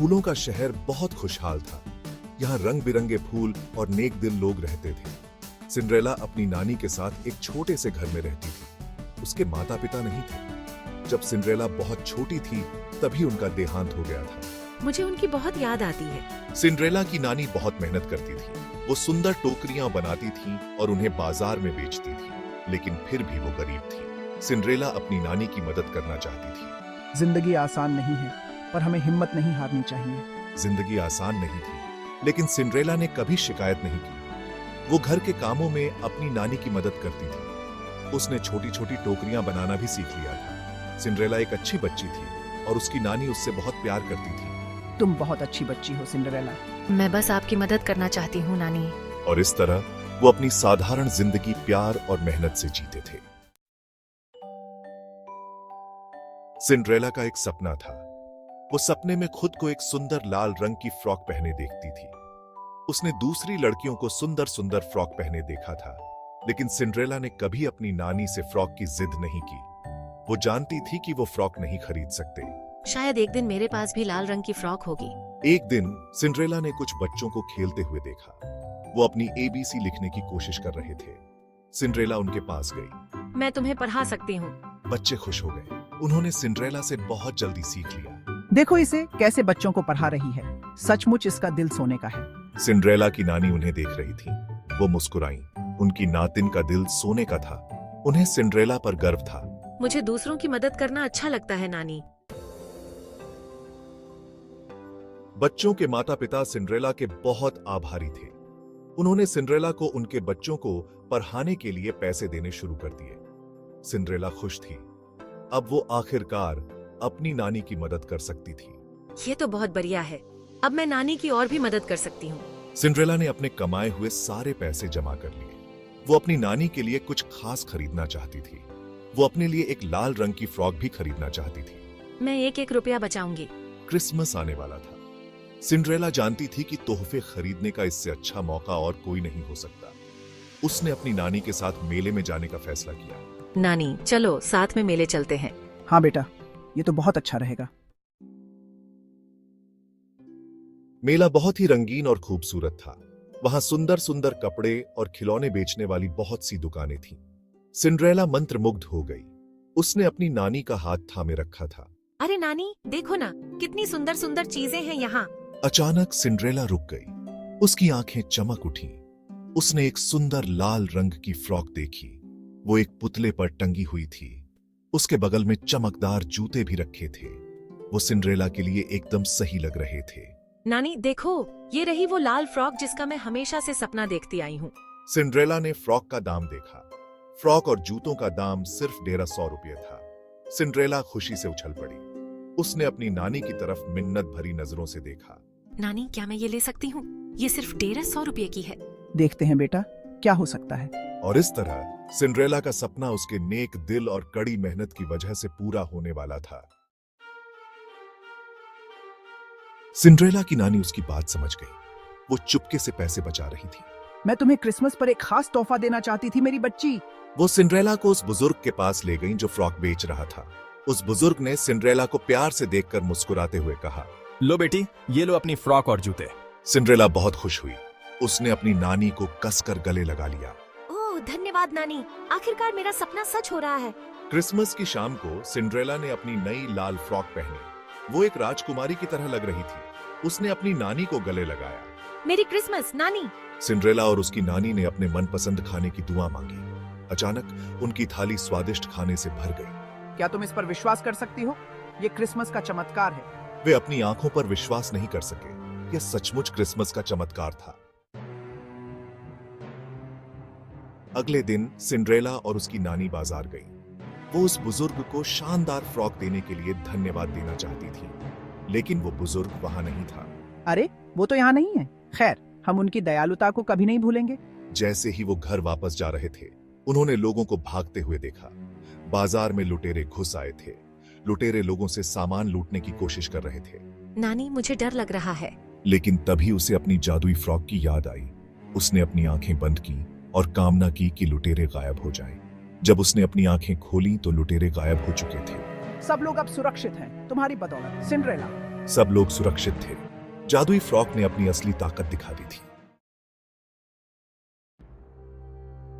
फूलों का शहर बहुत खुशहाल था। यहाँ रंग बिरंगे फूल और नेक दिल लोग रहते थे। सिंड्रेला अपनी नानी के साथ एक छोटे से घर में रहती थी। उसके माता पिता नहीं थे। जब सिंड्रेला बहुत छोटी थी तभी उनका देहांत हो गया था। मुझे उनकी बहुत याद आती है। सिंड्रेला की नानी बहुत मेहनत करती थी। वो सुंदर टोकरियां बनाती थी और उन्हें बाजार में बेचती थी, लेकिन फिर भी वो गरीब थी। सिंड्रेला अपनी नानी की मदद करना चाहती थी। जिंदगी आसान नहीं है, पर हमें हिम्मत नहीं हारनी चाहिए। जिंदगी आसान नहीं थी, लेकिन सिंड्रेला ने कभी शिकायत नहीं की। वो घर के कामों में अपनी नानी की मदद करती थी। उसने छोटी छोटी टोकरियां बनाना भी सीख लिया था। सिंड्रेला एक अच्छी बच्ची थी और उसकी नानी उससे बहुत प्यार करती थी। तुम बहुत अच्छी बच्ची हो सिंड्रेला। मैं बस आपकी मदद करना चाहती हूँ नानी। और इस तरह वो अपनी साधारण जिंदगी प्यार और मेहनत से जीते थे। सिंड्रेला का एक सपना था। वो सपने में खुद को एक सुंदर लाल रंग की फ्रॉक पहने देखती थी। उसने दूसरी लड़कियों को सुंदर सुंदर फ्रॉक पहने देखा था, लेकिन सिंड्रेला ने कभी अपनी नानी से फ्रॉक की जिद नहीं की। वो जानती थी कि वो फ्रॉक नहीं खरीद सकते। शायद एक दिन मेरे पास भी लाल रंग की फ्रॉक होगी। एक दिन सिंड्रेला ने कुछ बच्चों को खेलते हुए देखा। वो अपनी ABC लिखने की कोशिश कर रहे थे। सिंड्रेला उनके पास गई। मैं तुम्हें पढ़ा सकती हूँ। बच्चे खुश हो गए। उन्होंने सिंड्रेला से बहुत जल्दी सीख लिया। देखो इसे कैसे बच्चों को पढ़ा रही है। सचमुच इसका दिल सोने का है। सिंड्रेला की नानी उन्हें देख रही थी। वो मुस्कुराईं। उनकी नातिन का दिल सोने का था। उन्हें सिंड्रेला पर गर्व था। मुझे दूसरों की मदद करना अच्छा लगता है नानी। बच्चों के माता पिता सिंड्रेला के बहुत आभारी थे। उन्होंने सिंड्रेला को उनके बच्चों को पढ़ाने के लिए पैसे देने शुरू कर दिए। सिंड्रेला खुश थी। अब वो आखिरकार अपनी नानी की मदद कर सकती थी। ये तो बहुत बढ़िया है। अब मैं नानी की और भी मदद कर सकती हूँ। सिंड्रेला ने अपने कमाए हुए सारे पैसे जमा कर लिए। वो अपनी नानी के लिए कुछ खास खरीदना चाहती थी। वो अपने लिए एक लाल रंग की फ्रॉक भी खरीदना चाहती थी। मैं एक एक रुपया बचाऊंगी। क्रिसमस आने वाला था। सिंड्रेला जानती थी कि तोहफे खरीदने का इससे अच्छा मौका और कोई नहीं हो सकता। उसने अपनी नानी के साथ मेले में जाने का फैसला किया। नानी चलो साथ में मेले चलते हैं। हाँ बेटा, ये तो बहुत अच्छा रहेगा। मेला बहुत ही रंगीन और खूबसूरत था। वहां सुंदर सुंदर कपड़े और खिलौने बेचने वाली बहुत सी दुकानें थीं। सिंड्रेला मंत्रमुग्ध हो गई। उसने अपनी नानी का हाथ थामे रखा था। अरे नानी देखो ना, कितनी सुंदर सुंदर चीजें हैं यहाँ। अचानक सिंड्रेला रुक गई। उसकी आंखें चमक उठीं। उसने एक सुंदर लाल रंग की फ्रॉक देखी। वो एक पुतले पर टंगी हुई थी। उसके बगल में चमकदार जूते भी रखे थे। वो सिंड्रेला के लिए एकदम सही लग रहे थे। नानी देखो, ये रही वो लाल फ्रॉक जिसका मैं हमेशा से सपना देखती आई हूँ। सिंड्रेला ने फ्रॉक का दाम देखा। फ्रॉक और जूतों का दाम सिर्फ 150 रुपये था। सिंड्रेला खुशी से उछल पड़ी। उसने अपनी नानी की तरफ मिन्नत भरी नजरों से देखा। नानी क्या मैं ये ले सकती हूँ? ये सिर्फ 150 रुपये की है। देखते हैं बेटा, क्या हो सकता है। और इस तरह सिंड्रेला का सपना उसके नेक दिल और कड़ी मेहनत की वजह से पूरा होने वाला था। सिंड्रेला की नानी उसकी बात समझ गई। वो चुपके से पैसे बचा रही थी। मैं तुम्हें क्रिसमस पर एक खास तोहफा देना चाहती थी मेरी बच्ची। वो सिंड्रेला को उस बुजुर्ग के पास ले गई जो फ्रॉक बेच रहा था। उस बुजुर्ग ने सिंड्रेला को प्यार से देखकर मुस्कुराते हुए कहा, लो बेटी, ये लो अपनी फ्रॉक और जूते। सिंड्रेला बहुत खुश हुई। उसने अपनी नानी को कसकर गले लगा लिया। ओह धन्यवाद नानी, आखिरकार मेरा सपना सच हो रहा है। क्रिसमस की शाम को सिंड्रेला ने अपनी नई लाल फ्रॉक पहनी। वो एक राजकुमारी की तरह लग रही थी। उसने अपनी नानी को गले लगाया। मेरी क्रिसमस नानी। सिंड्रेला और उसकी नानी ने अपने मनपसंद खाने की दुआ मांगी। अचानक उनकी थाली स्वादिष्ट खाने से भर गई। क्या तुम इस पर विश्वास कर सकती हो? ये क्रिसमस का चमत्कार है। वे अपनी आंखों पर विश्वास नहीं कर सके। यह सचमुच क्रिसमस का चमत्कार था। अगले दिन सिंड्रेला और उसकी नानी बाजार गई। वो उस बुजुर्ग को शानदार फ्रॉक देने के लिए धन्यवाद देना चाहती थी, लेकिन वो बुजुर्ग वहां नहीं था। अरे वो तो यहाँ नहीं है। खैर, हम उनकी दयालुता को कभी नहीं भूलेंगे। जैसे ही वो घर वापस जा रहे थे, उन्होंने लोगों को भागते हुए देखा। बाजार में लुटेरे घुस आए थे। लुटेरे लोगों से सामान लूटने की कोशिश कर रहे थे। नानी मुझे डर लग रहा है। लेकिन तभी उसे अपनी जादुई फ्रॉक की याद आई। उसने अपनी आंखें बंद की और कामना की कि लुटेरे गायब हो जाएं। जब उसने अपनी आंखें खोली तो लुटेरे गायब हो चुके थे। सब लोग अब सुरक्षित हैं तुम्हारी बदौलत सिंड्रेला। सब लोग सुरक्षित थे। जादुई फ्रॉक ने अपनी असली ताकत दिखा दी थी।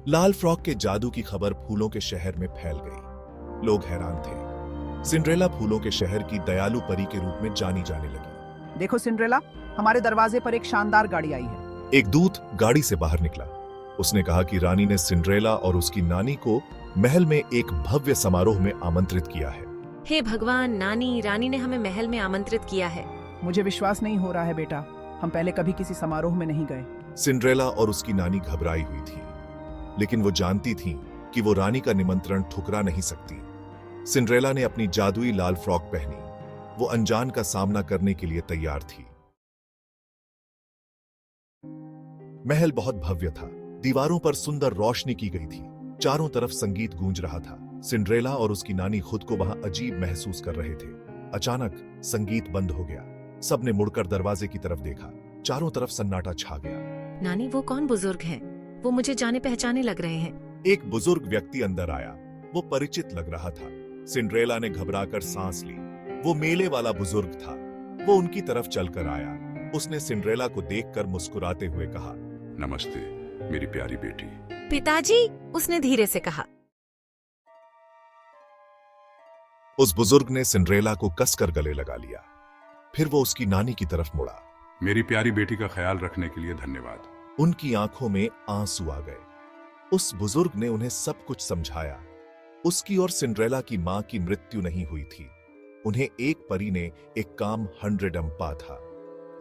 लाल फ्रॉक के जादू की खबर फूलों के शहर में फैल गई। लोग हैरान थे। सिंड्रेला फूलों के शहर की दयालु परी के रूप में जानी जाने लगी। देखो सिंड्रेला, हमारे दरवाजे पर एक शानदार गाड़ी आई है। एक दूत गाड़ी से बाहर निकला। उसने कहा कि रानी ने सिंड्रेला और उसकी नानी को महल में एक भव्य समारोह में आमंत्रित किया है। हे भगवान, नानी रानी ने हमें महल में आमंत्रित किया है। मुझे विश्वास नहीं हो रहा है बेटा, हम पहले कभी किसी समारोह में नहीं गए। सिंड्रेला और उसकी नानी घबराई हुई थी, लेकिन वो जानती थीं कि वो रानी का निमंत्रण ठुकरा नहीं सकती। सिंड्रेला ने अपनी जादुई लाल फ्रॉक पहनी। वो अनजान का सामना करने के लिए तैयार थी। महल बहुत भव्य था। दीवारों पर सुंदर रोशनी की गई थी। चारों तरफ संगीत गूंज रहा था। सिंड्रेला और उसकी नानी खुद को वहां अजीब महसूस कर रहे थे। अचानक संगीत बंद हो गया। सबने मुड़कर दरवाजे की तरफ देखा। चारों तरफ सन्नाटा छा गया। नानी, वो कौन बुजुर्ग हैं? वो मुझे जाने पहचाने लग रहे हैं। एक बुजुर्ग व्यक्ति अंदर आया। वो परिचित लग रहा था। सिंड्रेला ने घबराकर सांस ली। वो मेले वाला बुजुर्ग था। वो उनकी तरफ चलकर आया। उसने सिंड्रेला को देखकर मुस्कुराते हुए कहा, नमस्ते मेरी प्यारी बेटी। पिताजी, उसने धीरे से कहा। उस बुजुर्ग ने सिंड्रेला को कसकर गले लगा लिया। फिर वो उसकी नानी की तरफ मुड़ा। मेरी प्यारी बेटी का ख्याल रखने के लिए धन्यवाद। उनकी आंखों में आंसू आ गए। उस बुजुर्ग ने उन्हें सब कुछ समझाया। उसकी और सिंड्रेला की मां की मृत्यु नहीं हुई थी। उन्हें एक परी ने एक काम 100 अम्पा था।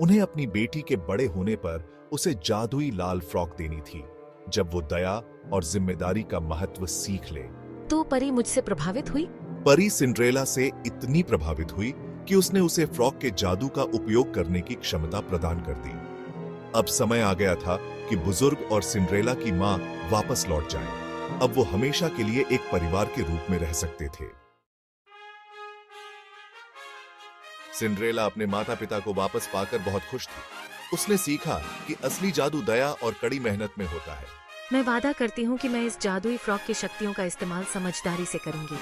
उन्हें अपनी बेटी के बड़े होने पर उसे जादुई लाल फ्रॉक देनी थी, जब वो दया और जिम्मेदारी का महत्व सीख ले। तो परी मुझसे प्रभावित हुई? परी सिंड्रेला से इतनी प्रभावित हुई कि उसने उसे फ्रॉक के जादू का उपयोग करने की क्षमता प्रदान कर दी। अब समय आ गया था कि बुजुर्ग और सिंड्रेला की मां वापस लौट जाएं। अब वो हमेशा के लिए एक परिवार के रूप में रह सकते थे। सिंड्रेला अपने माता पिता को वापस पाकर बहुत खुश थी। उसने सीखा कि असली जादू दया और कड़ी मेहनत में होता है। मैं वादा करती हूँ कि मैं इस जादुई फ्रॉक की शक्तियों का इस्तेमाल समझदारी से करूंगी।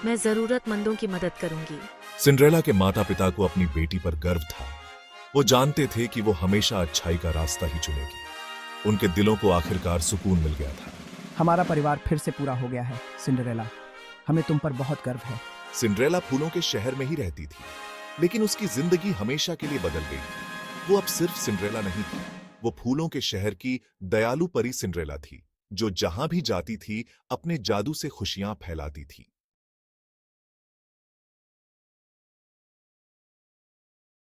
मैं जरूरतमंदों की मदद करूंगी। सिंड्रेला के माता पिता को अपनी बेटी पर गर्व था। वो जानते थे कि वो हमेशा अच्छाई का रास्ता ही चुनेगी। उनके दिलों को आखिरकार सुकून मिल गया था। हमारा परिवार फिर से पूरा हो गया है सिंड्रेला, हमें तुम पर बहुत गर्व है। सिंड्रेला फूलों के शहर में ही रहती थी, लेकिन उसकी जिंदगी हमेशा के लिए बदल गई थी। वो अब सिर्फ सिंड्रेला नहीं थी, वो फूलों के शहर की दयालु परी सिंड्रेला थी, जो जहां भी जाती थी अपने जादू से खुशियां फैलाती थी।